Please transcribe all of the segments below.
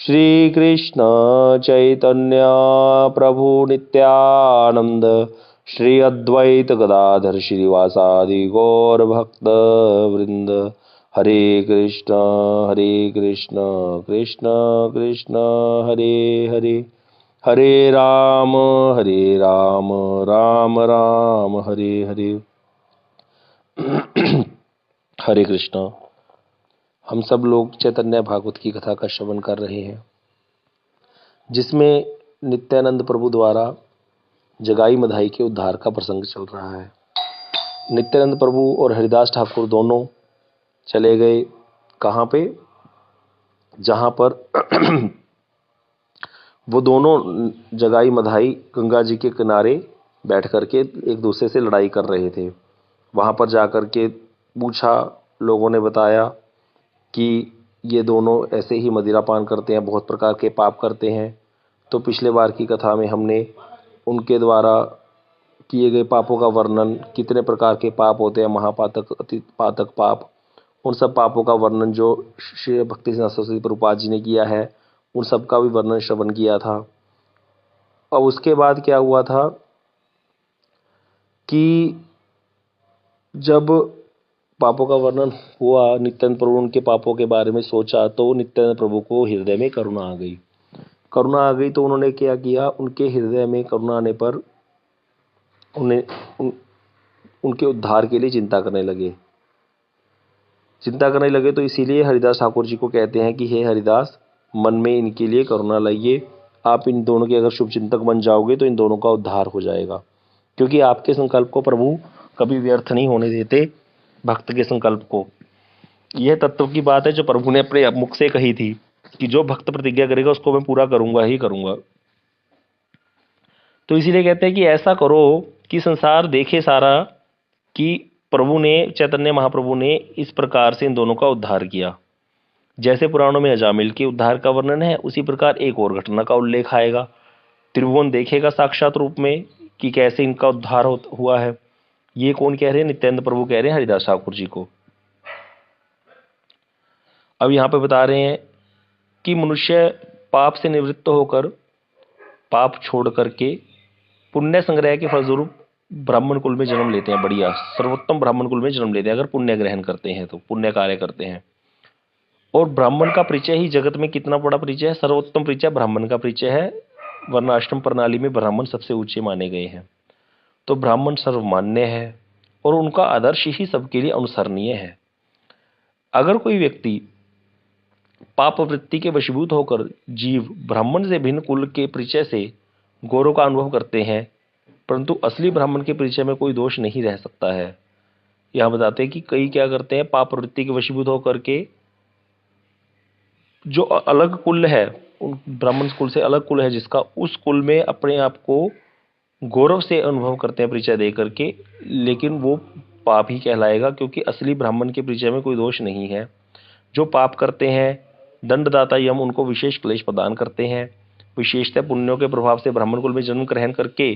श्री कृष्ण चैतन्य प्रभु नित्यानंद श्री अद्वैत गदाधर श्रीवासादि गौर भक्त वृंद। हरे कृष्ण कृष्ण कृष्ण हरे हरे, हरे राम राम राम हरे हरे। हरे कृष्ण। हम सब लोग चैतन्य भागवत की कथा का श्रवण कर रहे हैं, जिसमें नित्यानंद प्रभु द्वारा जगाई मधाई के उद्धार का प्रसंग चल रहा है। नित्यानंद प्रभु और हरिदास ठाकुर दोनों चले गए कहाँ पे, जहाँ पर वो दोनों जगाई मधाई गंगा जी के किनारे बैठ करके एक दूसरे से लड़ाई कर रहे थे। वहाँ पर जाकर के पूछा, लोगों ने बताया कि ये दोनों ऐसे ही मदिरा पान करते हैं, बहुत प्रकार के पाप करते हैं। तो पिछले बार की कथा में हमने उनके द्वारा किए गए पापों का वर्णन, कितने प्रकार के पाप होते हैं, महापातक, अति पातक पाप, उन सब पापों का वर्णन जो श्री भक्ति सिद्धांत सरस्वती प्रभुपाद जी ने किया है, उन सब का भी वर्णन श्रवण किया था। और उसके बाद क्या हुआ था कि जब पापों का वर्णन हुआ, नित्यानंद प्रभु उनके पापों के बारे में सोचा, तो नित्यानंद प्रभु को हृदय में करुणा आ गई। करुणा आ गई तो उन्होंने क्या किया, उनके हृदय में करुणा आने पर उनके उद्धार के लिए चिंता करने लगे। तो इसीलिए हरिदास ठाकुर जी को कहते हैं कि हे हरिदास, मन में इनके लिए करुणा लाइए। आप इन दोनों के अगर शुभ चिंतक बन जाओगे तो इन दोनों का उद्धार हो जाएगा, क्योंकि आपके संकल्प को प्रभु कभी व्यर्थ नहीं होने देते। भक्त के संकल्प को, यह तत्व की बात है जो प्रभु ने अपने मुख से कही थी कि जो भक्त प्रतिज्ञा करेगा उसको मैं पूरा करूंगा ही करूंगा। तो इसीलिए कहते हैं कि ऐसा करो कि संसार देखे सारा कि प्रभु ने, चैतन्य महाप्रभु ने इस प्रकार से इन दोनों का उद्धार किया। जैसे पुराणों में अजामिल के उद्धार का वर्णन है, उसी प्रकार एक और घटना का उल्लेख आएगा। त्रिभुवन देखेगा साक्षात रूप में कि कैसे इनका उद्धार हुआ है। ये कौन कह रहे हैं? नित्यानंद प्रभु कह रहे हैं हरिदास ठाकुर जी को। अब यहां पे बता रहे हैं कि मनुष्य पाप से निवृत्त होकर, पाप छोड़ करके पुण्य संग्रह के फलस्वरूप ब्राह्मण कुल में जन्म लेते हैं। बढ़िया, सर्वोत्तम ब्राह्मण कुल में जन्म लेते हैं अगर पुण्य ग्रहण करते हैं, तो पुण्य कार्य करते हैं। और ब्राह्मण का परिचय ही जगत में कितना बड़ा परिचय है, सर्वोत्तम परिचय ब्राह्मण का परिचय है। वर्णाश्रम प्रणाली में ब्राह्मण सबसे ऊंचे माने गए हैं। तो ब्राह्मण सर्वमान्य है और उनका आदर्श ही सबके लिए अनुसरणीय है। अगर कोई व्यक्ति पाप वृत्ति के वशीभूत होकर जीव ब्राह्मण से भिन्न कुल के परिचय से गौरव का अनुभव करते हैं, परंतु असली ब्राह्मण के परिचय में कोई दोष नहीं रह सकता है। यह बताते हैं कि कई क्या करते हैं, पाप वृत्ति के वशीभूत होकर के जो अलग कुल है, उन ब्राह्मण कुल से अलग कुल है जिसका, उस कुल में अपने आप को गौरव से अनुभव करते हैं परिचय दे करके, लेकिन वो पाप ही कहलाएगा, क्योंकि असली ब्राह्मण के परिचय में कोई दोष नहीं है। जो पाप करते हैं, दंडदाता यम उनको विशेष क्लेश प्रदान करते हैं। विशेषतः पुण्यों के प्रभाव से ब्राह्मण कुल में जन्म ग्रहण करके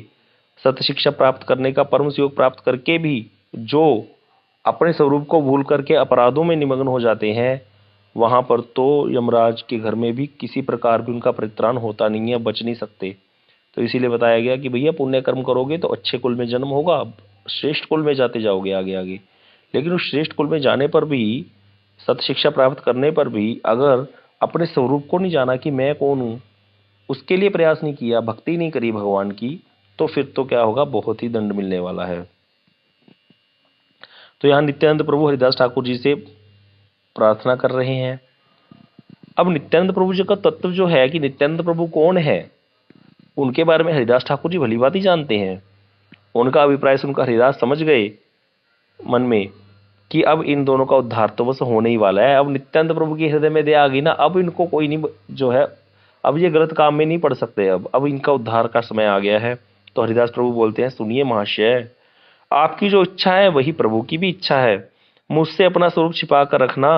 सत्य शिक्षा प्राप्त करने का परम सुयोग प्राप्त करके भी जो अपने स्वरूप को भूल करके अपराधों में निमग्न हो जाते हैं, वहां पर तो यमराज के घर में भी किसी प्रकार भी उनका परित्राण होता नहीं है, बच नहीं सकते। तो इसीलिए बताया गया कि भैया पुण्य कर्म करोगे तो अच्छे कुल में जन्म होगा, श्रेष्ठ कुल में जाते जाओगे आगे आगे। लेकिन उस श्रेष्ठ कुल में जाने पर भी, सत्य शिक्षा प्राप्त करने पर भी, अगर अपने स्वरूप को नहीं जाना कि मैं कौन हूं, उसके लिए प्रयास नहीं किया, भक्ति नहीं करी भगवान की, तो फिर तो क्या होगा, बहुत ही दंड मिलने वाला है। तो यहां नित्यानंद प्रभु हरिदास ठाकुर जी से प्रार्थना कर रहे हैं। अब नित्यानंद प्रभु जी का तत्व जो है कि नित्यानंद प्रभु कौन है, उनके बारे में हरिदास ठाकुर जी भली बात ही जानते हैं। उनका अभिप्राय सुनकर हरिदास समझ गए मन में कि अब इन दोनों का उद्धार तो बस होने ही वाला है। अब नित्यानंद प्रभु के हृदय में दया आ गई ना, अब इनको कोई नहीं जो है, अब ये गलत काम में नहीं पड़ सकते, अब इनका उद्धार का समय आ गया है। तो हरिदास प्रभु बोलते हैं, सुनिए महाशय, आपकी जो इच्छा है वही प्रभु की भी इच्छा है। मुझसे अपना स्वरूप छिपा कर रखना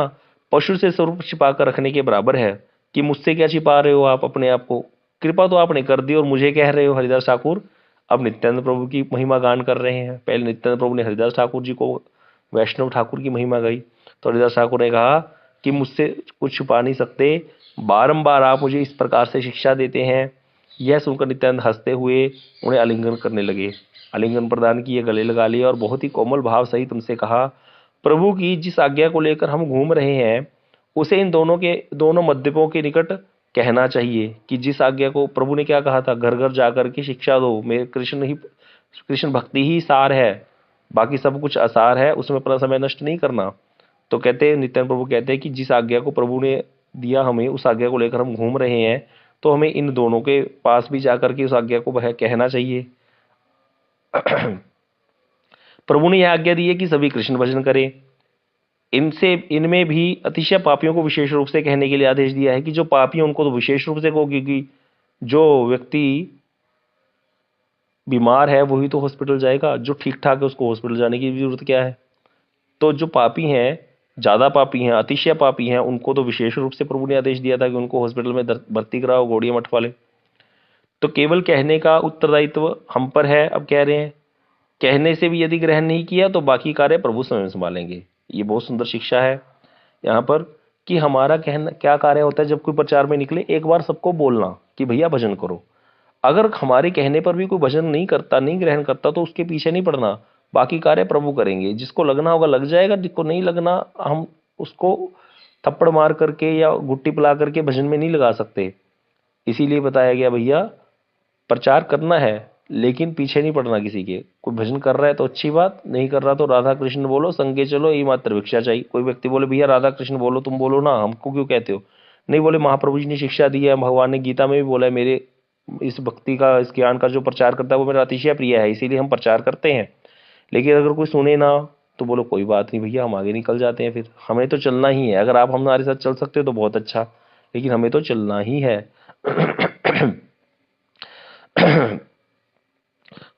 पशु से स्वरूप छिपा कर रखने के बराबर है। कि मुझसे क्या छिपा रहे हो आप अपने आप को, कृपा तो आपने कर दी और मुझे कह रहे हो हरिदास ठाकुर। अब नित्यानंद प्रभु की महिमा गान कर रहे हैं। पहले नित्यानंद प्रभु ने हरिदास ठाकुर जी को वैष्णव ठाकुर की महिमा गाई, तो हरिदास ठाकुर ने कहा कि मुझसे कुछ छुपा नहीं सकते, बारंबार आप मुझे इस प्रकार से शिक्षा देते हैं। यह सुनकर नित्यानंद हंसते हुए उन्हें आलिंगन करने लगे। आलिंगन प्रदान किए, गले लगा लिया और बहुत ही कोमल भाव सहित उनसे कहा, प्रभु की जिस आज्ञा को लेकर हम घूम रहे हैं उसे इन दोनों मद्यपों के निकट कहना चाहिए कि जिस आज्ञा को प्रभु ने क्या कहा था, घर घर जाकर के शिक्षा दो, मेरे कृष्ण भक्ति ही सार है, बाकी सब कुछ असार है, उसमें अपना समय नष्ट नहीं करना। तो कहते हैं, नित्यानंद प्रभु कहते हैं कि जिस आज्ञा को प्रभु ने दिया हमें, उस आज्ञा को लेकर हम घूम रहे हैं, तो हमें इन दोनों के पास भी जाकर के उस आज्ञा को वह कहना चाहिए। प्रभु ने यह आज्ञा दी है कि सभी कृष्ण भजन करें। इनमें भी अतिशय पापियों को विशेष रूप से कहने के लिए आदेश दिया है कि जो पापी हैं उनको तो विशेष रूप से कहो, क्योंकि जो व्यक्ति बीमार है वही तो हॉस्पिटल जाएगा, जो ठीक ठाक है उसको हॉस्पिटल जाने की जरूरत क्या है। तो जो पापी हैं, ज़्यादा पापी हैं, अतिशय पापी हैं, उनको तो विशेष रूप से प्रभु ने आदेश दिया था कि उनको हॉस्पिटल में भर्ती कराओ, गौड़िया मठ वाले। तो केवल कहने का उत्तरदायित्व हम पर है। अब कह रहे हैं, कहने से भी यदि ग्रहण नहीं किया तो बाकी कार्य प्रभु स्वयं संभालेंगे। ये बहुत सुंदर शिक्षा है यहाँ पर कि हमारा कहना क्या कार्य होता है। जब कोई प्रचार में निकले, एक बार सबको बोलना कि भैया भजन करो। अगर हमारे कहने पर भी कोई भजन नहीं करता, नहीं ग्रहण करता, तो उसके पीछे नहीं पड़ना, बाकी कार्य प्रभु करेंगे। जिसको लगना होगा लग जाएगा, जिसको नहीं लगना हम उसको थप्पड़ मार करके या गुट्टी पिला करके भजन में नहीं लगा सकते। इसीलिए बताया गया भैया प्रचार करना है लेकिन पीछे नहीं पड़ना किसी के। कोई भजन कर रहा है तो अच्छी बात, नहीं कर रहा तो राधा कृष्ण बोलो, संगे चलो, यही मात्र भिक्षा चाहिए। कोई व्यक्ति बोले भैया राधा कृष्ण बोलो, तुम बोलो ना, हमको क्यों कहते हो। नहीं बोले, महाप्रभु जी ने शिक्षा दी है, भगवान ने गीता में भी बोला है, मेरे इस भक्ति का, इस ज्ञान का जो प्रचार करता है वो मेरा अतिशय प्रिय है, इसीलिए हम प्रचार करते हैं। लेकिन अगर कोई सुने ना तो बोलो कोई बात नहीं भैया, हम आगे निकल जाते हैं। फिर हमें तो चलना ही है। अगर आप हमारे साथ चल सकते हो तो बहुत अच्छा, लेकिन हमें तो चलना ही है।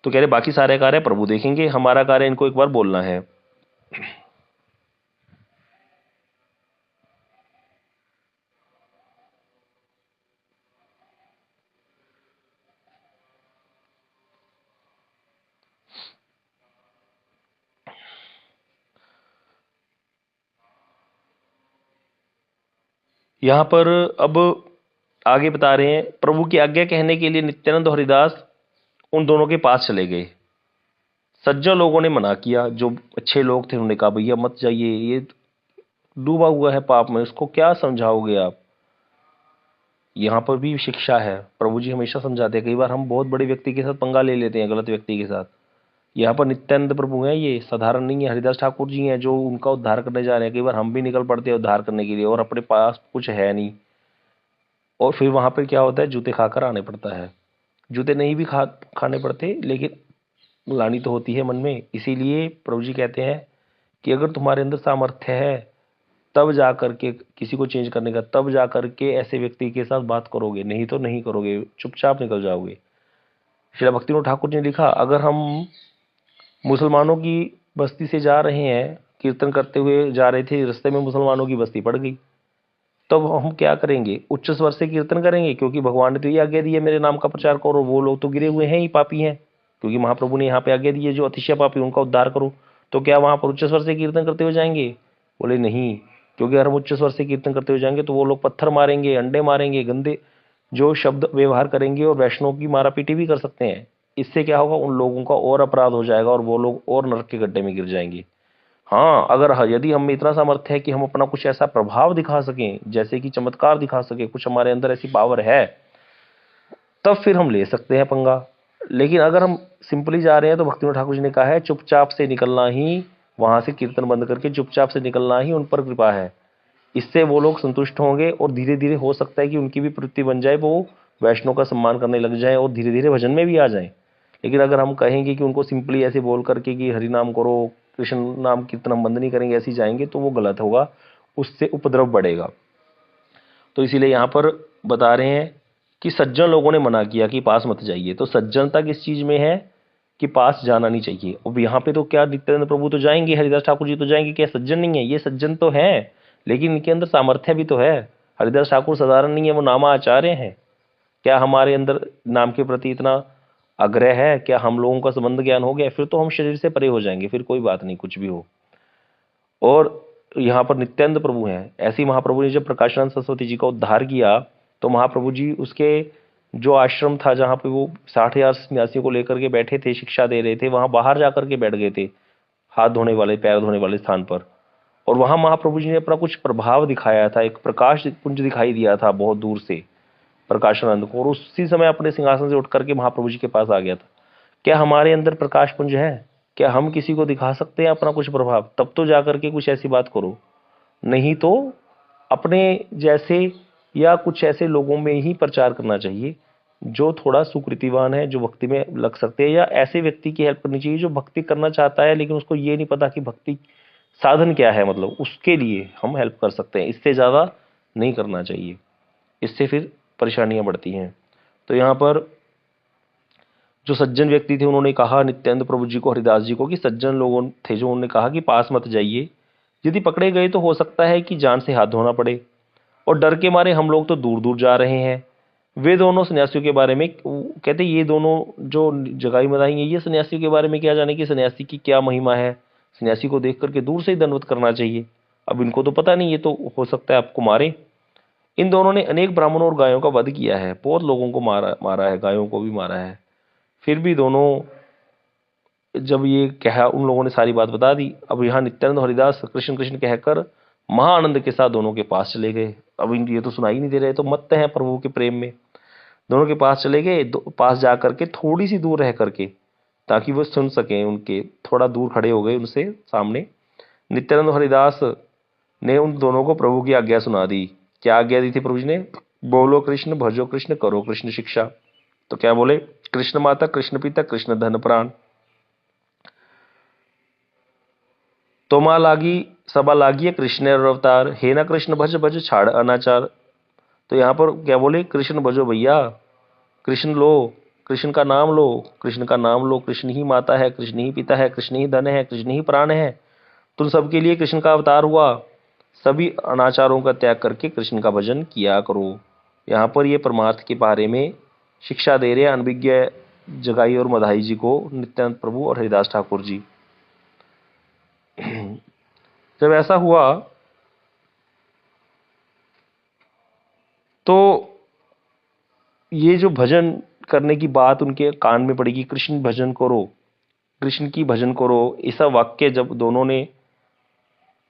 तो कह रहे बाकी सारे कार्य प्रभु देखेंगे, हमारा कार्य इनको एक बार बोलना है। यहां पर अब आगे बता रहे हैं, प्रभु की आज्ञा कहने के लिए नित्यानंद और हरिदास उन दोनों के पास चले गए। सज्जन लोगों ने मना किया, जो अच्छे लोग थे उन्होंने कहा भैया मत जाइए, ये डूबा हुआ है पाप में, उसको क्या समझाओगे आप। यहाँ पर भी शिक्षा है, प्रभु जी हमेशा समझाते हैं। कई बार हम बहुत बड़े व्यक्ति के साथ पंगा ले लेते हैं, गलत व्यक्ति के साथ। यहाँ पर नित्यानंद प्रभु हैं, ये साधारण नहीं है, हरिदास ठाकुर जी हैं जो उनका उद्धार करने जा रहे हैं। कई बार हम भी निकल पड़ते हैं उद्धार करने के लिए और अपने पास कुछ है नहीं, और फिर वहाँ पर क्या होता है, जूते खाकर आने पड़ता है। जूते नहीं भी खाने पड़ते, लेकिन ग्लानि तो होती है मन में। इसीलिए प्रभु जी कहते हैं कि अगर तुम्हारे अंदर सामर्थ्य है तब जा करके किसी को चेंज करने का, तब जा करके ऐसे व्यक्ति के साथ बात करोगे, नहीं तो नहीं करोगे, चुपचाप निकल जाओगे। श्री भक्तिविनोद ठाकुर जी ने लिखा, अगर हम मुसलमानों की बस्ती से जा रहे हैं, कीर्तन करते हुए जा रहे थे, रास्ते में मुसलमानों की बस्ती पड़ गई, तब हम क्या करेंगे, उच्च स्वर से कीर्तन करेंगे, क्योंकि भगवान ने तो ये आज्ञा दी है मेरे नाम का प्रचार करो। वो लोग तो गिरे हुए हैं ही, पापी हैं, क्योंकि महाप्रभु ने यहाँ पे आज्ञा दी है जो अतिशय पापी उनका उद्धार करो। तो क्या वहां पर उच्च स्वर से कीर्तन करते हुए जाएंगे? बोले नहीं, क्योंकि अगर हम उच्च स्वर से कीर्तन करते हुए जाएंगे तो वो लोग पत्थर मारेंगे, अंडे मारेंगे, गंदे जो शब्द व्यवहार करेंगे, और वैष्णव की मारा पीटी भी कर सकते हैं। इससे क्या होगा, उन लोगों का और अपराध हो जाएगा और वो लोग और नरक के गड्ढे में गिर जाएंगे। हाँ, अगर यदि हम में इतना सामर्थ्य है कि हम अपना कुछ ऐसा प्रभाव दिखा सकें, जैसे कि चमत्कार दिखा सके, कुछ हमारे अंदर ऐसी पावर है, तब फिर हम ले सकते हैं पंगा। लेकिन अगर हम सिंपली जा रहे हैं तो भक्तिविनोद ठाकुर जी ने कहा है चुपचाप से निकलना ही, वहां से कीर्तन बंद करके चुपचाप से निकलना ही उन पर कृपा है। इससे वो लोग संतुष्ट होंगे और धीरे धीरे हो सकता है कि उनकी भी प्रवृत्ति बन जाए, वो वैष्णव का सम्मान करने लग जाए और धीरे धीरे भजन में भी आ जाए। लेकिन अगर हम कहेंगे कि उनको सिंपली ऐसे बोल करके कि हरि नाम करो, कृष्ण नाम कीर्तन हम बंद नहीं करेंगे, ऐसे जाएंगे, तो वो गलत होगा, उससे उपद्रव बढ़ेगा। तो इसीलिए यहाँ पर बता रहे हैं कि सज्जन लोगों ने मना किया कि पास मत जाइए। तो सज्जनता किस चीज में है कि पास जाना नहीं चाहिए। अब यहाँ पे तो क्या नित्यानंद प्रभु तो जाएंगे, हरिदास ठाकुर जी तो जाएंगे, क्या सज्जन नहीं है? ये सज्जन तो है, लेकिन इनके अंदर सामर्थ्य भी तो है। हरिदास ठाकुर साधारण नहीं है, वो नामा आचार्य हैं। क्या हमारे अंदर नाम के प्रति इतना आग्रह है? क्या हम लोगों का संबंध ज्ञान हो गया? फिर तो हम शरीर से परे हो जाएंगे, फिर कोई बात नहीं, कुछ भी हो। और यहाँ पर नित्यानंद प्रभु हैं। ऐसे ही महाप्रभु ने जब प्रकाशानंद सरस्वती जी का उद्धार किया तो महाप्रभु जी उसके जो आश्रम था जहाँ पे वो 60,000 सन्यासियों को लेकर के बैठे थे, शिक्षा दे रहे थे, वहाँ बाहर जा करके बैठ गए थे, हाथ धोने वाले, पैर धोने वाले स्थान पर। और वहाँ महाप्रभु जी ने अपना कुछ प्रभाव दिखाया था, एक प्रकाश पुंज दिखाई दिया था बहुत दूर से प्रकाशानंद को, और उसी समय अपने सिंहासन से उठ करके महाप्रभु जी के पास आ गया था। क्या हमारे अंदर प्रकाश पुंज है? क्या हम किसी को दिखा सकते हैं अपना कुछ प्रभाव? तब तो जा करके कुछ ऐसी बात करो, नहीं तो अपने जैसे या कुछ ऐसे लोगों में ही प्रचार करना चाहिए जो थोड़ा सुकृतिवान है, जो भक्ति में लग सकते हैं, या ऐसे व्यक्ति की हेल्प करनी चाहिए जो भक्ति करना चाहता है लेकिन उसको ये नहीं पता कि भक्ति साधन क्या है, मतलब उसके लिए हम हेल्प कर सकते हैं। इससे ज़्यादा नहीं करना चाहिए, इससे फिर परेशानियां बढ़ती हैं। तो यहाँ पर जो सज्जन व्यक्ति थे उन्होंने कहा नित्यानंद प्रभु जी को, हरिदास जी को, कि सज्जन लोगों थे जो उन्होंने कहा कि पास मत जाइए, यदि पकड़े गए तो हो सकता है कि जान से हाथ धोना पड़े, और डर के मारे हम लोग तो दूर दूर जा रहे हैं। वे दोनों सन्यासियों के बारे में कहते, ये दोनों जो जगाई मदाई हैं, ये सन्यासियों के बारे में क्या जाने कि सन्यासी की क्या महिमा है, सन्यासी को देख करके दूर से ही दंडवत करना चाहिए। अब इनको तो पता नहीं, ये तो हो सकता है आपको मारे। इन दोनों ने अनेक ब्राह्मणों और गायों का वध किया है, बहुत लोगों को मारा है, गायों को भी मारा है। फिर भी दोनों, जब ये कहा, उन लोगों ने सारी बात बता दी। अब यहाँ नित्यानंद हरिदास कृष्ण कृष्ण कहकर महाआनंद के साथ दोनों के पास चले गए। अब ये तो सुनाई नहीं दे रहे, तो मत्त हैं प्रभु के प्रेम में। दोनों के पास चले गए, पास जा करके थोड़ी सी दूर रह करके, ताकि वो सुन सकें, उनके थोड़ा दूर खड़े हो गए उनसे सामने। नित्यानंद हरिदास ने उन दोनों को प्रभु की आज्ञा सुना दी। क्या आज्ञा दी थी प्रभु जी ने? बोलो कृष्ण, भजो कृष्ण, करो कृष्ण शिक्षा। तो क्या बोले? कृष्ण माता, कृष्ण पिता, कृष्ण धन प्राण, तोमा लागी सभा लागी कृष्ण अवतार, हे ना कृष्ण भज भज छाड़ अनाचार। तो यहाँ पर क्या बोले? कृष्ण भजो भैया, कृष्ण लो, कृष्ण का नाम लो, कृष्ण का नाम लो, कृष्ण ही माता है, कृष्ण ही पिता है, कृष्ण ही धन है, कृष्ण ही प्राण है, तुम सबके लिए कृष्ण का अवतार हुआ, सभी अनाचारों का त्याग करके कृष्ण का भजन किया करो। यहाँ पर ये परमार्थ के बारे में शिक्षा दे रहे हैं अनभिज्ञ जगाई और मधाई जी को नित्यानंद प्रभु और हरिदास ठाकुर जी। जब ऐसा हुआ तो ये जो भजन करने की बात उनके कान में पड़ेगी, कृष्ण भजन करो, कृष्ण की भजन करो, ऐसा वाक्य जब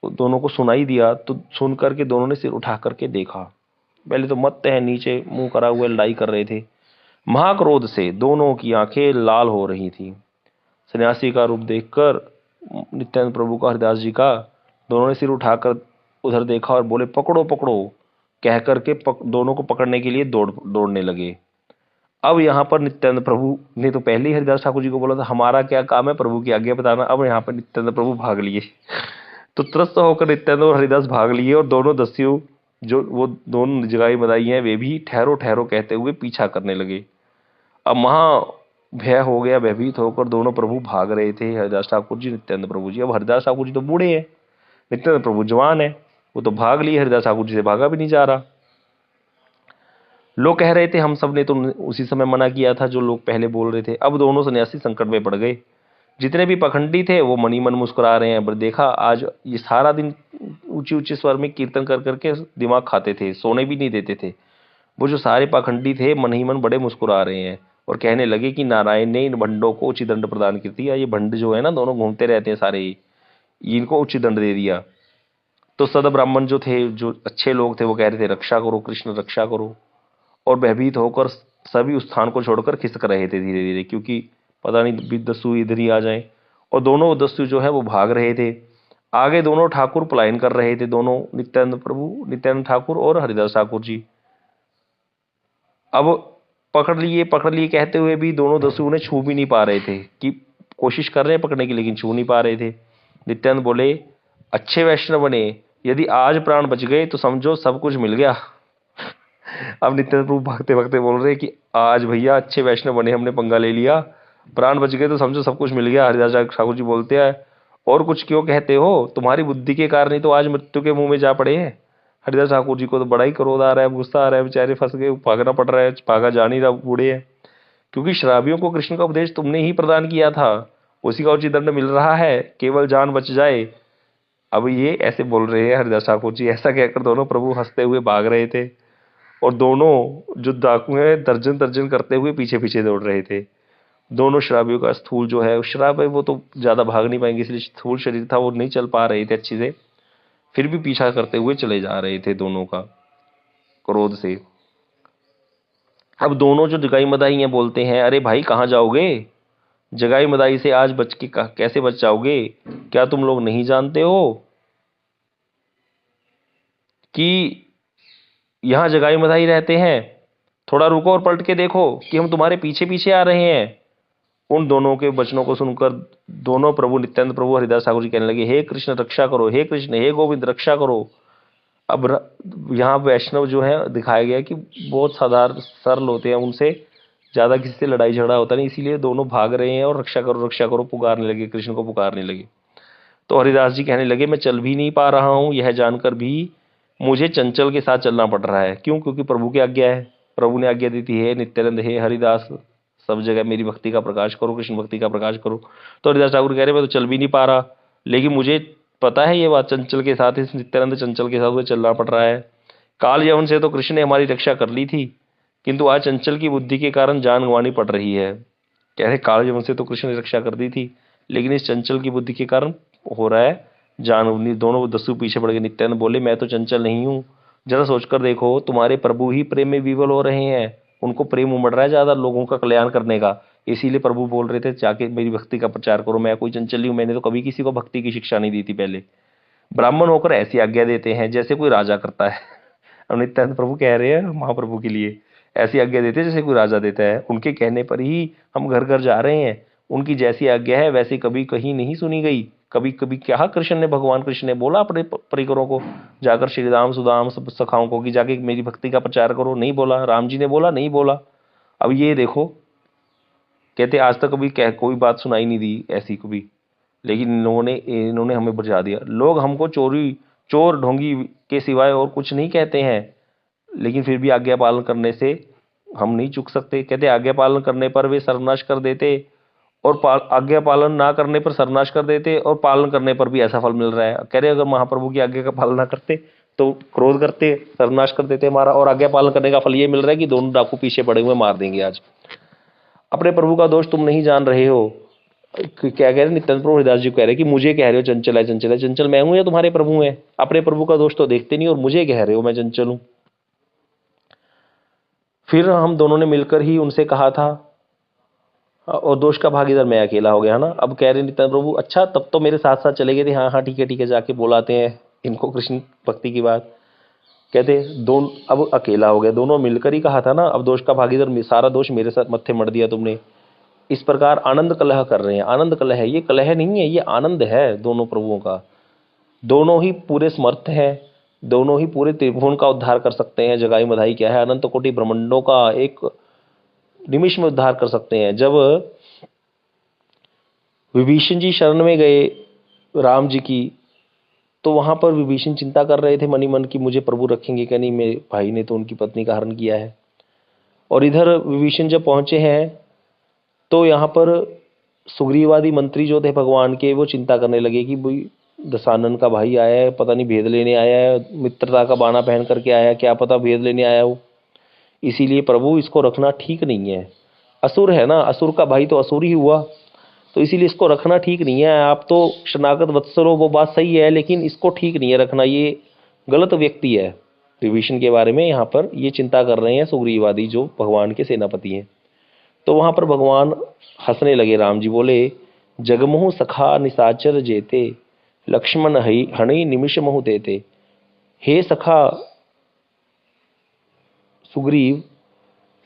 दोनों को सुनाई दिया तो सुन करके दोनों ने सिर उठा करके देखा। पहले तो मत्त है, नीचे मुंह करा हुए लड़ाई कर रहे थे। महाक्रोध से दोनों की आंखें लाल हो रही थी। सन्यासी का रूप देखकर नित्यानंद प्रभु का, हरिदास जी का, दोनों ने सिर उठाकर उधर देखा और बोले पकड़ो पकड़ो, कह करके दोनों को पकड़ने के लिए दौड़ने लगे। अब यहाँ पर नित्यानंद प्रभु ने तो पहले ही हरिदास ठाकुर जी को बोला था हमारा क्या काम है, प्रभु की आज्ञा बताना। अब यहाँ पर नित्यानंद प्रभु भाग लिए। तो त्रस्त होकर नित्यानंद और हरिदास भाग लिए, और दोनों दस्यु जो वो दोनों जगाई बधाई हैं वे भी ठहरो ठहरो कहते हुए पीछा करने लगे। अब महा भय हो गया, भयभीत होकर दोनों प्रभु भाग रहे थे, हरिदास ठाकुर जी, नित्यानंद प्रभु जी। अब हरिदास ठाकुर जी तो बूढ़े हैं, नित्यानंद प्रभु जवान है, वो तो भाग लिए, हरिदास ठाकुर जी से भागा भी नहीं जा रहा। लोग कह रहे थे हम सब ने तो उसी समय मना किया था जो लोग पहले बोल रहे थे। अब दोनों सन्यासी संकट में पड़ गए। जितने भी पखंडी थे वो मनी मन मुस्कुरा रहे हैं। पर देखा आज ये सारा दिन ऊंचे ऊंचे स्वर में कीर्तन कर करके दिमाग खाते थे, सोने भी नहीं देते थे। वो जो सारे पाखंडी थे मन ही मन बड़े मुस्कुरा रहे हैं और कहने लगे कि नारायण ने इन भंडों को उचित दंड प्रदान कर दिया। ये भंड जो है ना, दोनों घूमते रहते हैं सारे, इनको उचित दंड दे दिया। तो सद ब्राह्मण जो थे, जो अच्छे लोग थे, वो कह रहे थे रक्षा करो कृष्ण, रक्षा करो। और भयभीत होकर सभी उस स्थान को छोड़कर खिसक रहे थे धीरे धीरे, क्योंकि पता नहीं दस्यु इधर ही आ जाए। और दोनों दस्यु जो है वो भाग रहे थे। आगे दोनों ठाकुर पलायन कर रहे थे, दोनों नित्यानंद प्रभु, नित्यानंद ठाकुर और हरिदास ठाकुर जी। अब पकड़ लिए कहते हुए भी दोनों दस्यु उन्हें छू भी नहीं पा रहे थे, कि कोशिश कर रहे हैं पकड़ने की लेकिन छू नहीं पा रहे थे। नित्यानंद बोले अच्छे वैष्णव बने, यदि आज प्राण बच गए तो समझो सब कुछ मिल गया। अब नित्यानंद प्रभु भागते भागते बोल रहे कि आज भैया अच्छे वैष्णव बने, हमने पंगा ले लिया, प्राण बच गए तो समझो सब कुछ मिल गया। हरिदास ठाकुर जी बोलते हैं और कुछ क्यों कहते हो, तुम्हारी बुद्धि के कारण ही तो आज मृत्यु के मुंह में जा पड़े हैं। हरिदास ठाकुर जी को तो बड़ा ही क्रोध आ रहा है, गुस्सा आ रहा है, बेचारे फंस गए, भागना पड़ रहा है, भागा जा नहीं रहा, बूढ़े हैं। क्योंकि शराबियों को कृष्ण का उपदेश तुमने ही प्रदान किया था, उसी का उचित दंड मिल रहा है, केवल जान बच जाए। अब ये ऐसे बोल रहे हैं हरिदास ठाकुर जी, ऐसा कहकर दोनों प्रभु हंसते हुए भाग रहे थे और दोनों जो डाकू हैं दर्जन दर्जन करते हुए पीछे पीछे दौड़ रहे थे। दोनों शराबियों का स्थूल जो है, शराब है वो तो ज़्यादा भाग नहीं पाएंगे, इसलिए स्थूल शरीर था, वो नहीं चल पा रहे थे अच्छे से, फिर भी पीछा करते हुए चले जा रहे थे दोनों का, क्रोध से। अब दोनों जो जगाई मदाही हैं बोलते हैं, अरे भाई कहाँ जाओगे, जगाई मदाही से आज बच के कैसे बच जाओगे? क्या तुम लोग नहीं जानते हो कि यहाँ जगाई मदाही रहते हैं? थोड़ा रुको और पलट के देखो कि हम तुम्हारे पीछे पीछे आ रहे हैं। उन दोनों के वचनों को सुनकर दोनों प्रभु, नित्यानंद प्रभु हरिदास ठाकुर जी कहने लगे, हे कृष्ण रक्षा करो, हे कृष्ण, हे गोविंद रक्षा करो। अब यहाँ वैष्णव जो है दिखाया गया कि बहुत साधारण सरल होते हैं, उनसे ज़्यादा किसी से लड़ाई झगड़ा होता नहीं, इसीलिए दोनों भाग रहे हैं और रक्षा करो पुकारने लगे, कृष्ण को पुकारने लगे। तो हरिदास जी कहने लगे, मैं चल भी नहीं पा रहा हूँ, यह जानकर भी मुझे चंचल के साथ चलना पड़ रहा है। क्यों? क्योंकि प्रभु की आज्ञा है, प्रभु ने आज्ञा दी थी, हे नित्यानंद, हे हरिदास, सब जगह मेरी भक्ति का प्रकाश करो, कृष्ण भक्ति का प्रकाश करो। तो हरिदास ठाकुर कह रहे मैं तो चल भी नहीं पा रहा, लेकिन मुझे पता है ये बात, चंचल के साथ, इस नित्यानंद चंचल के साथ मुझे चलना पड़ रहा है। काल यवन से तो कृष्ण ने हमारी रक्षा कर ली थी, किंतु आज चंचल की बुद्धि के कारण जान गंवानी पड़ रही है। कह रहे काल यवन से तो कृष्ण ने रक्षा कर दी थी, लेकिन इस चंचल की बुद्धि के कारण हो रहा है जान। दोनों दस्यु पीछे पड़ गए। नित्यानंद बोले, मैं तो चंचल नहीं हूँ, जरा सोचकर देखो, तुम्हारे प्रभु ही प्रेम में विवल हो रहे हैं, उनको प्रेम उमड़ रहा है ज्यादा लोगों का कल्याण करने का, इसीलिए प्रभु बोल रहे थे जाके मेरी भक्ति का प्रचार करो। मैं कोई चंचल नहीं हूं, मैंने तो कभी किसी को भक्ति की शिक्षा नहीं दी थी पहले। ब्राह्मण होकर ऐसी आज्ञा देते हैं जैसे कोई राजा करता है। और नित्यानंद प्रभु कह रहे हैं महाप्रभु के लिए, ऐसी आज्ञा देते हैं जैसे कोई राजा देता है, उनके कहने पर ही हम घर घर जा रहे हैं, उनकी जैसी आज्ञा है वैसी कभी कहीं नहीं सुनी गई। कभी कभी क्या कृष्ण ने, भगवान कृष्ण ने बोला अपने परिकरों को जाकर, श्री राम सुदाम सब सखाओं को कि जाके मेरी भक्ति का प्रचार करो? नहीं बोला। राम जी ने बोला? नहीं बोला। अब ये देखो, कहते आज तक कभी कोई बात सुनाई नहीं दी ऐसी कभी, लेकिन इन्होंने हमें बुझा दिया। लोग हमको चोर ढोंगी के सिवाय और कुछ नहीं कहते हैं, लेकिन फिर भी आज्ञा पालन करने से हम नहीं चूक सकते। कहते आज्ञा पालन करने पर वे सर्वनाश कर देते और आज्ञा पालन ना करने पर सर्वनाश कर देते, और पालन करने पर भी ऐसा फल मिल रहा है। कह रहे अगर महाप्रभु की आज्ञा का पालन ना करते तो क्रोध करते, सर्वनाश कर देते हमारा, और आज्ञा पालन करने का फल ये मिल रहा है कि दोनों डाकू पीछे पड़े हुए मार देंगे आज। अपने प्रभु का दोष तुम नहीं जान रहे हो। क्या कह रहे नित्यानंद प्रभु हरिदास जी कह रहे कि मुझे कह रहे हो चंचल है, चंचल है। चंचल मैं हूं या तुम्हारे प्रभु हैं? अपने प्रभु का दोष तो देखते नहीं और मुझे कह रहे हो मैं चंचल हूं। फिर हम दोनों ने मिलकर ही उनसे कहा था, और दोष का भागीदार मैं अकेला हो गया ना। अब कह रहे नित्यानंद प्रभु, अच्छा तब तो मेरे साथ साथ चले गए थे। हाँ हाँ ठीक है, जाके बुलाते हैं इनको कृष्ण भक्ति की बात। कहते दोनों अब अकेला हो गया, दोनों मिलकर ही कहा था ना, अब दोष का भागीदार, सारा दोष मेरे साथ मत्थे मर दिया तुमने। इस प्रकार आनंद कलह कर रहे हैं। आनंद कलह है, ये कलह नहीं है, ये आनंद है दोनों प्रभुओं का। दोनों ही पूरे समर्थ हैं, दोनों ही पूरे त्रिभुवन का उद्धार कर सकते हैं। जगाई मधाई क्या है, अनंत कोटि ब्रह्मांडों का एक निमिष में उद्धार कर सकते हैं। जब विभीषण जी शरण में गए राम जी की, तो वहां पर विभीषण चिंता कर रहे थे मनी मन की मुझे प्रभु रखेंगे क्या नहीं, मेरे भाई ने तो उनकी पत्नी का हरण किया है। और इधर विभीषण जब पहुंचे हैं तो यहाँ पर सुग्रीवादी मंत्री जो थे भगवान के, वो चिंता करने लगे कि भाई दशानन का भाई आया है, पता नहीं भेद लेने आया है, मित्रता का बाना पहन करके आया है, क्या पता भेद लेने आया हो। इसीलिए प्रभु इसको रखना ठीक नहीं है। असुर है ना, असुर का भाई तो असुर ही हुआ, तो इसीलिए इसको रखना ठीक नहीं है। आप तो शरणागत वत्सल हो, वो बात सही है, लेकिन इसको ठीक नहीं है रखना, ये गलत व्यक्ति है। विभीषण के बारे में यहाँ पर ये चिंता कर रहे हैं सुग्रीवादी जो भगवान के सेनापति हैं। तो वहां पर भगवान हंसने लगे। राम जी बोले, जगमोह सखा निशाचर जेते, लक्ष्मण हणि निमिष मोह देते। हे सखा सुग्रीव,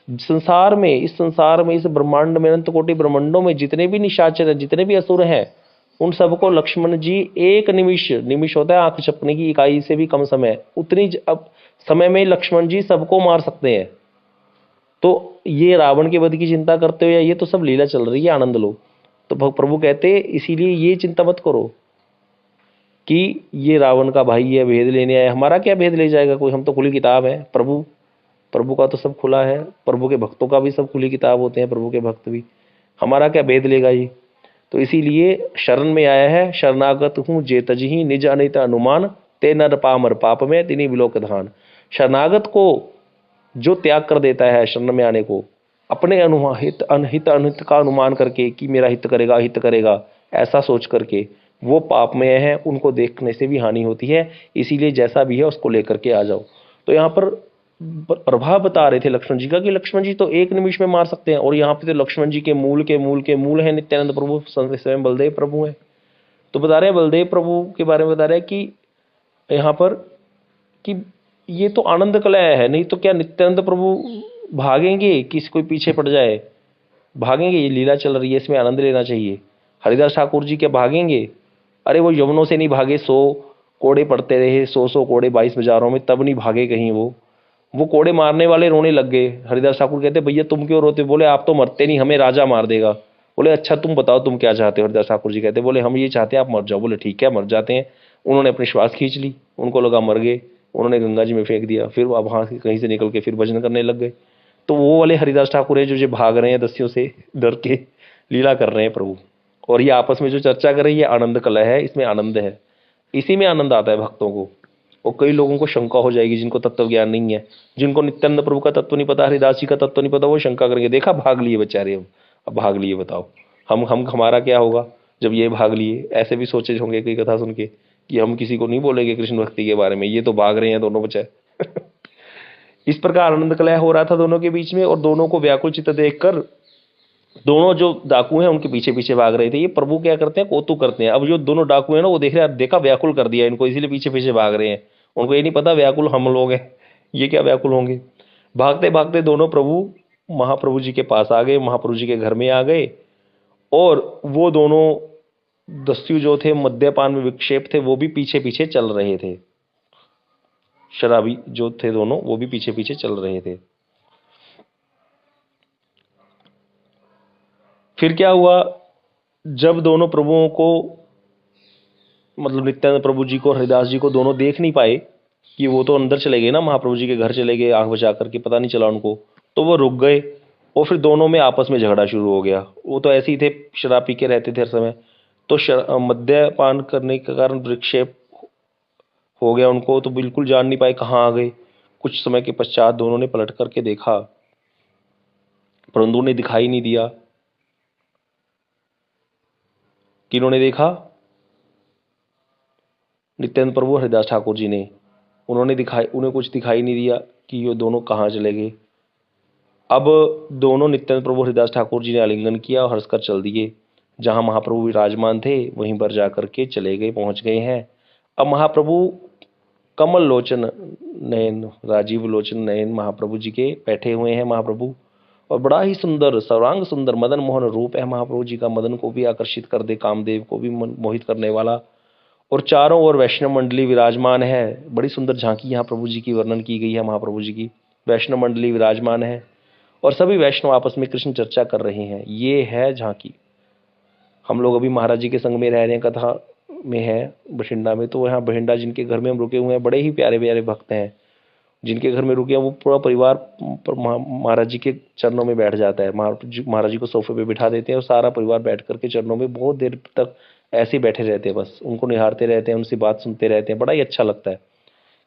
संसार में, इस संसार में, इस ब्रह्मांड में, अनंत कोटि ब्रह्मांडों में जितने भी निशाचर हैं, जितने भी असुर हैं, उन सबको लक्ष्मण जी एक निमिष, निमिष होता है आंख झपकने की इकाई से भी कम समय, उतनी अब समय में लक्ष्मण जी सबको मार सकते हैं। तो ये रावण के वध की चिंता करते हो या ये तो सब लीला चल रही है, आनंद लो। तो प्रभु कहते इसीलिए ये चिंता मत करो कि ये रावण का भाई है, भेद लेने आया। हमारा क्या भेद ले जाएगा कोई, हम तो खुली किताब है। प्रभु का तो सब खुला है, प्रभु के भक्तों का भी सब खुली किताब होते हैं, प्रभु के भक्त भी। हमारा क्या भेद लेगा ये। तो इसीलिए शरण में आया है, शरणागत हूँ जे तजहि निज अनित अनुमान, ते नर पामर पाप में तिन्हीं बिलोक धान। शरणागत को जो त्याग कर देता है शरण में आने को, अपने अनुहित अनहित अनहित का अनुमान करके कि मेरा हित करेगा हित करेगा, ऐसा सोच करके वो पाप में है, उनको देखने से भी हानि होती है। इसीलिए जैसा भी है उसको लेकर के आ जाओ। तो यहाँ पर प्रभाव बता रहे थे लक्ष्मण जी का कि लक्ष्मण जी तो एक निमिष में मार सकते हैं, और यहाँ पे तो लक्ष्मण जी के मूल के मूल के मूल है नित्यानंद प्रभु, स्वयं बलदेव प्रभु है। तो बता रहे हैं बलदेव प्रभु के बारे में, बता रहे हैं कि यहाँ पर कि ये तो आनंद कलह है, नहीं तो क्या नित्यानंद प्रभु भागेंगे किसी कोई पीछे पड़ जाए, भागेंगे? ये लीला चल रही है, इसमें आनंद लेना चाहिए। हरिदास ठाकुर जी क्या भागेंगे? अरे वो यमुनों से नहीं भागे, 100 कोड़े पड़ते रहे, 100 कोड़े 22 बाजारों में, तब नहीं भागे कहीं। वो कोड़े मारने वाले रोने लग गए। हरिदास ठाकुर कहते भैया तुम क्यों रोते? बोले आप तो मरते नहीं, हमें राजा मार देगा। बोले अच्छा तुम बताओ तुम क्या चाहते हो? हरिदास ठाकुर जी कहते बोले हम ये चाहते हैं आप मर जाओ। बोले ठीक है मर जाते हैं। उन्होंने अपनी श्वास खींच ली, उनको लगा मर गए, उन्होंने गंगा जी में फेंक दिया। फिर वहां से कहीं से निकल के फिर भजन करने लग गए। तो वो वाले हरिदास ठाकुर है जो भाग रहे हैं दस्युओं से डर के, लीला कर रहे हैं प्रभु। और ये आपस में जो चर्चा कर रही है आनंद कला है, इसमें आनंद है, इसी में आनंद आता है भक्तों को। और कई लोगों को शंका हो जाएगी जिनको तत्व ज्ञान नहीं है, जिनको नित्यानंद प्रभु का तत्व नहीं पता, हरिदास जी का तत्व नहीं पता, वो शंका करेंगे देखा भाग लिए बेचारे, अब भाग लिए, बताओ हम हमारा क्या होगा जब ये भाग लिए। ऐसे भी सोचे होंगे कई कथा सुन के कि हम किसी को नहीं बोलेंगे कृष्ण भक्ति के बारे में, ये तो भाग रहे हैं दोनों बच्चे। इस प्रकार आनंद कलह हो रहा था दोनों के बीच में, और दोनों को व्याकुल चित्त देखकर दोनों जो डाकू हैं उनके पीछे पीछे भाग रहे थे। ये प्रभु क्या करते हैं, कौतुक करते हैं। अब जो दोनों डाकू हैं ना वो देख रहे हैं, देखा व्याकुल कर दिया इनको, इसीलिए पीछे पीछे भाग रहे हैं। उनको ये नहीं पता व्याकुल हम लोग हैं, ये क्या व्याकुल होंगे। भागते भागते दोनों प्रभु महाप्रभु जी के पास आ गए, महाप्रभु जी के घर में आ गए। और वो दोनों दस्यु जो थे मद्यपान में विक्षेप थे, वो भी पीछे पीछे चल रहे थे। शराबी जो थे दोनों वो भी पीछे पीछे चल रहे थे। फिर क्या हुआ, जब दोनों प्रभुओं को मतलब नित्यानंद प्रभु जी को हरिदास जी को दोनों देख नहीं पाए कि वो तो अंदर चले गए ना, महाप्रभु जी के घर चले गए आंख बचा करके, पता नहीं चला उनको, तो वो रुक गए। और फिर दोनों में आपस में झगड़ा शुरू हो गया। वो तो ऐसे ही थे, शराब पी के रहते थे हर समय, तो मद्यपान करने के कारण विक्षेप हो गया उनको, तो बिल्कुल जान नहीं पाए कहाँ आ गए। कुछ समय के पश्चात दोनों ने पलट करके देखा, परंतु ने दिखाई नहीं दिया। किन्होंने देखा? नित्यानंद प्रभु हरिदास ठाकुर जी ने। उन्हें कुछ दिखाई नहीं दिया कि ये दोनों कहाँ चले गए। अब दोनों नित्यानंद प्रभु हरिदास ठाकुर जी ने आलिंगन किया और हंसकर चल दिए। जहां महाप्रभु विराजमान थे वहीं पर जाकर के चले गए, पहुंच गए हैं। अब महाप्रभु कमल लोचन नयन, राजीव लोचन नयन महाप्रभु जी के बैठे हुए हैं महाप्रभु। और बड़ा ही सुंदर सर्वांग सुंदर मदन मोहन रूप है महाप्रभु जी का, मदन को भी आकर्षित कर दे, कामदेव को भी मोहित करने वाला। और चारों ओर वैष्णव मंडली विराजमान है। बड़ी सुंदर झांकी यहाँ प्रभु जी की वर्णन की गई है, महाप्रभु जी की वैष्णव मंडली विराजमान है और सभी वैष्णव आपस में कृष्ण चर्चा कर रहे हैं। ये है झांकी। हम लोग अभी महाराज जी के संग में रह रहे हैं, कथा में है बठिंडा में। तो यहाँ बठिंडा जिनके घर में हम रुके हुए हैं, बड़े ही प्यारे प्यारे भक्त हैं जिनके घर में रुके हैं। वो पूरा परिवार महाराज जी के चरणों में बैठ जाता है। महाराज जी को सोफे पे बिठा देते हैं और सारा परिवार बैठ करके चरणों में बहुत देर तक ऐसे ही बैठे रहते हैं, बस उनको निहारते रहते हैं, उनसे बात सुनते रहते हैं। बड़ा ही अच्छा लगता है।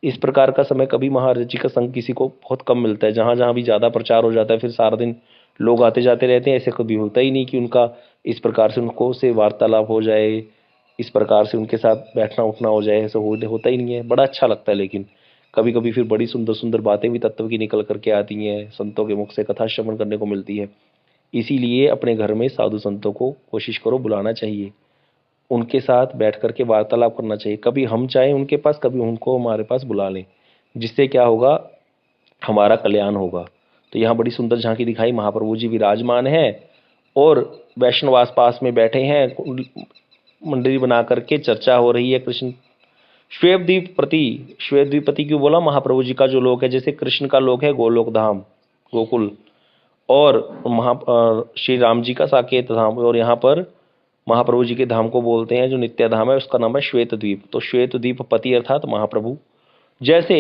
इस प्रकार का समय कभी महाराज जी का संग किसी को बहुत कम मिलता है। जहाँ जहाँ भी ज़्यादा प्रचार हो जाता है फिर सारा दिन लोग आते जाते रहते हैं। ऐसे कभी होता ही नहीं कि उनका इस प्रकार से उनको से वार्तालाप हो जाए, इस प्रकार से उनके साथ बैठना उठना हो जाए, ऐसा होता ही नहीं है। बड़ा अच्छा लगता है। लेकिन कभी कभी फिर बड़ी सुंदर सुंदर बातें भी तत्व की निकल करके आती हैं, संतों के मुख से कथा श्रवण करने को मिलती है। इसीलिए अपने घर में साधु संतों को कोशिश करो बुलाना चाहिए, उनके साथ बैठ करके वार्तालाप करना चाहिए। कभी हम चाहें उनके पास, कभी उनको हमारे पास बुला लें, जिससे क्या होगा, हमारा कल्याण होगा। तो यहाँ बड़ी सुंदर झांकी दिखाई, महाप्रभु जी विराजमान है और वैष्णव आस पास में बैठे हैं, मंडली बना करके चर्चा हो रही है। कृष्ण श्वेतद्वीपति क्यों बोला? महाप्रभु जी का जो लोक है, जैसे कृष्ण का लोक है गोलोक धाम, गोकुल, और श्री राम जी का साकेत धाम, और यहाँ पर महाप्रभु जी के धाम को बोलते हैं जो नित्य धाम है, उसका नाम है श्वेतद्वीप। तो श्वेतद्वीप पति अर्थात महाप्रभु। जैसे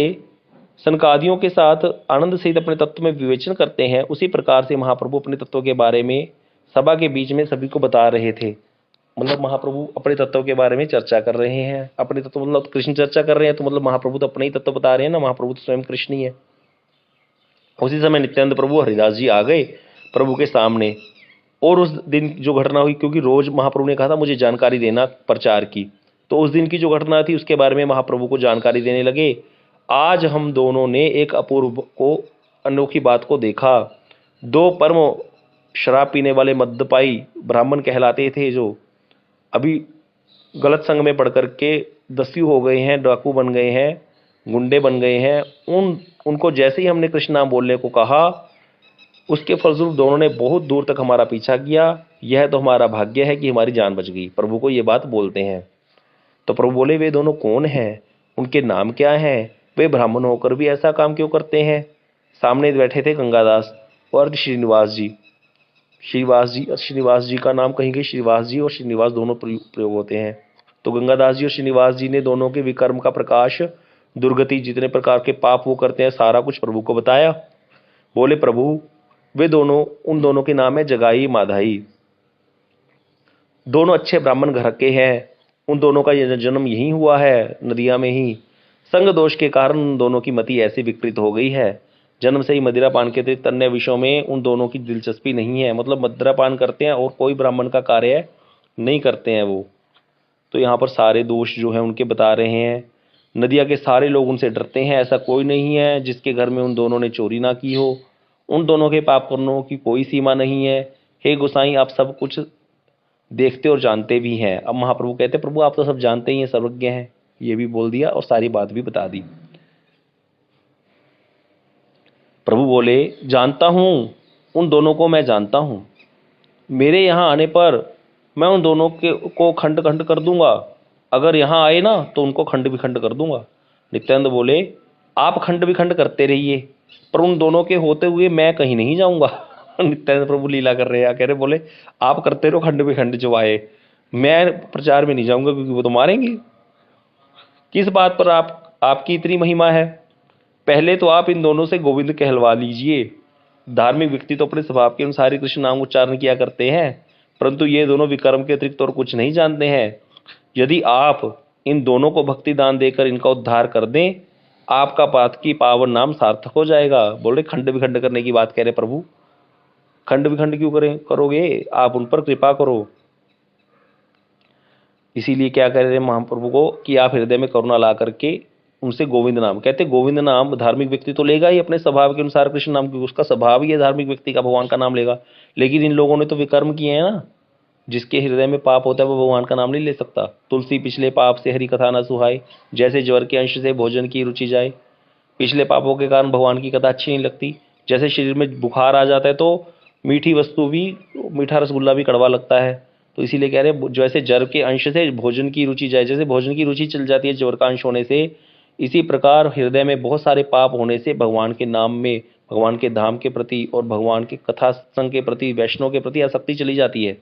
सनकादियों के साथ आनंद सहित अपने तत्व में विवेचन करते हैं, उसी प्रकार से महाप्रभु अपने तत्व के बारे में सभा के बीच में सभी को बता रहे थे। मतलब महाप्रभु अपने तत्व के बारे में चर्चा कर रहे हैं। अपने तत्व मतलब कृष्ण चर्चा कर रहे हैं, तो मतलब महाप्रभु तो अपने ही तत्व बता रहे हैं ना, महाप्रभु तो स्वयं कृष्ण ही है। उसी समय नित्यानंद प्रभु हरिदास जी आ गए प्रभु के सामने, और उस दिन जो घटना हुई, क्योंकि रोज महाप्रभु ने कहा था मुझे जानकारी देना प्रचार की, तो उस दिन की जो घटना थी उसके बारे में महाप्रभु को जानकारी देने लगे। आज हम दोनों ने एक अपूर्व को अनोखी बात को देखा। दो परम शराब पीने वाले मद्यपाई ब्राह्मण कहलाते थे, जो अभी गलत संग में पढ़ करके दस्यु हो गए हैं, डाकू बन गए हैं, गुंडे बन गए हैं, उनको जैसे ही हमने कृष्ण नाम बोलने को कहा, उसके फलस्वरूप दोनों ने बहुत दूर तक हमारा पीछा किया। यह तो हमारा भाग्य है कि हमारी जान बच गई। प्रभु को ये बात बोलते हैं। तो प्रभु बोले, वे दोनों कौन हैं, उनके नाम क्या हैं, वे ब्राह्मण होकर भी ऐसा काम क्यों करते हैं? सामने बैठे थे गंगादास और श्रीनिवास जी। श्रीनिवास जी का नाम कहीं श्रीवास जी और श्रीनिवास दोनों प्रयोग होते हैं। तो गंगादास जी और श्रीनिवास जी ने दोनों के विकर्म का प्रकाश, दुर्गति, जितने प्रकार के पाप वो करते हैं, सारा कुछ प्रभु को बताया। बोले, प्रभु वे दोनों, उन दोनों के नाम है जगाई माधाई। दोनों अच्छे ब्राह्मण घर के हैं। उन दोनों का जन्म यहीं हुआ है, नदिया में ही। संग दोष के कारण उन दोनों की मति ऐसी विकृत हो गई है। जन्म से ही मदिरा पान के अतिरिक्त अन्य विषयों में उन दोनों की दिलचस्पी नहीं है। मतलब मदिरा पान करते हैं और कोई ब्राह्मण का कार्य नहीं करते हैं वो। तो यहाँ पर सारे दोष जो है उनके बता रहे हैं। नदिया के सारे लोग उनसे डरते हैं। ऐसा कोई नहीं है जिसके घर में उन दोनों ने चोरी ना की हो। उन दोनों के पाप कर्मों की कोई सीमा नहीं है। हे गोसाई, आप सब कुछ देखते और जानते भी हैं। अब महाप्रभु कहते, प्रभु आप तो सब जानते ही हैं, सर्वज्ञ हैं। ये भी बोल दिया और सारी बात भी बता दी। प्रभु बोले, जानता हूं, उन दोनों को मैं जानता हूं। मेरे यहां आने पर मैं उन दोनों को खंड खंड कर दूंगा। अगर यहां आए ना तो उनको खंड विखंड कर दूंगा। नित्यानंद बोले, आप खंड विखंड करते रहिए, पर उन दोनों के होते हुए मैं कहीं नहीं जाऊंगा। नित्यानंद प्रभु लीला कर रहे हैं, कह रहे, बोले आप करते रहो खंड विखंड, जो आए, मैं प्रचार में नहीं जाऊंगा क्योंकि वो तो मारेंगे। किस बात पर आपकी इतनी महिमा है? पहले तो आप इन दोनों से गोविंद कहलवा लीजिए। धार्मिक व्यक्ति तो अपने स्वभाव के अनुसार ही कृष्ण नाम उच्चारण किया करते हैं, परंतु ये दोनों विक्रम के अतिरिक्त और कुछ नहीं जानते हैं। यदि आप इन दोनों को भक्ति दान देकर इनका उद्धार कर दें, आपका पात की पावन नाम सार्थक हो जाएगा। बोल रहे खंड विखंड करने की बात कह रहे प्रभु। खंड विखंड क्यों करोगे? आप उन पर कृपा करो। इसीलिए क्या कह रहे हैं महाप्रभु को कि आप हृदय में करुणा ला करके उनसे गोविंद नाम कहते। गोविंद नाम धार्मिक व्यक्ति तो लेगा ही अपने स्वभाव के अनुसार कृष्ण नाम, क्योंकि उसका स्वभाव ही है धार्मिक व्यक्ति का, भगवान का नाम लेगा। लेकिन इन लोगों ने तो विकर्म किए हैं ना। जिसके हृदय में पाप होता है वो भगवान का नाम नहीं ले सकता। तुलसी पिछले पाप से हरि कथा न सुहाए, जैसे ज्वर के अंश से भोजन की रुचि जाए। पिछले पापों के कारण भगवान की कथा अच्छी नहीं लगती। जैसे शरीर में बुखार आ जाता है तो मीठी वस्तु भी, मीठा रसगुल्ला भी कड़वा लगता है। तो इसीलिए कह रहे हैं जैसे जर के अंश से भोजन की रुचि जाए, जैसे भोजन की रुचि चल जाती है ज्वर का अंश होने से, इसी प्रकार हृदय में बहुत सारे पाप होने से भगवान के नाम में, भगवान के धाम के प्रति और भगवान के कथा संग के प्रति, वैष्णव के प्रति आसक्ति चली जाती है।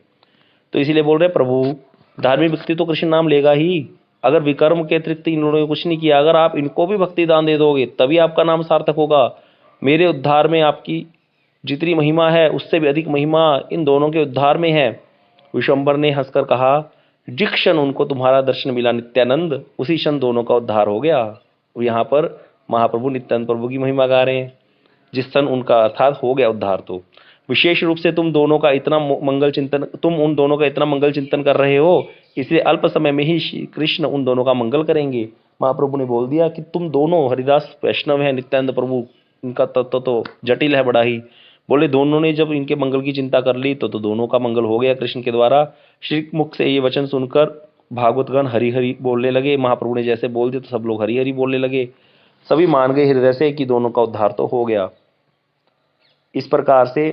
तो इसीलिए बोल रहे प्रभु, धार्मिक व्यक्ति तो कृष्ण नाम लेगा ही। अगर विकर्म के अतिरिक्त इन्होंने कुछ नहीं किया, अगर आप इनको भी भक्ति दान दे दोगे तभी आपका नाम सार्थक होगा। मेरे उद्धार में आपकी जितनी महिमा है उससे भी अधिक महिमा इन दोनों के उद्धार में है। विश्वम्बर ने हंसकर कहा, जिस क्षण उनको तुम्हारा दर्शन मिला नित्यानंद, उसी क्षण दोनों का उद्धार हो गया। यहाँ पर महाप्रभु नित्यानंद प्रभु की महिमा गा रहे हैं। जिस क्षण उनका अर्थात हो गया उद्धार, तो विशेष रूप से तुम उन दोनों का इतना मंगल चिंतन कर रहे हो, इसलिए अल्प समय में ही श्री कृष्ण उन दोनों का मंगल करेंगे। महाप्रभु ने बोल दिया कि तुम दोनों, हरिदास वैष्णव है, नित्यानंद प्रभु इनका तत्व तो जटिल है बड़ा ही। बोले दोनों ने जब इनके मंगल की चिंता कर ली तो दोनों का मंगल हो गया कृष्ण के द्वारा। श्री मुख से ये वचन सुनकर भागवतगण हरि हरि बोलने लगे। महाप्रभु ने जैसे बोल दिया तो सब लोग हरि हरि बोलने लगे। सभी मान गए हृदय से कि दोनों का उद्धार तो हो गया। इस प्रकार से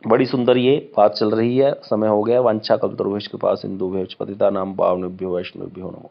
बड़ी सुंदर ये बात चल रही है। समय हो गया। वांछा कल्पतरुभ्यश्च कृपा सिंधुभ्यश्च पतितानां पावनेभ्यो वैष्णवेभ्यो नमः।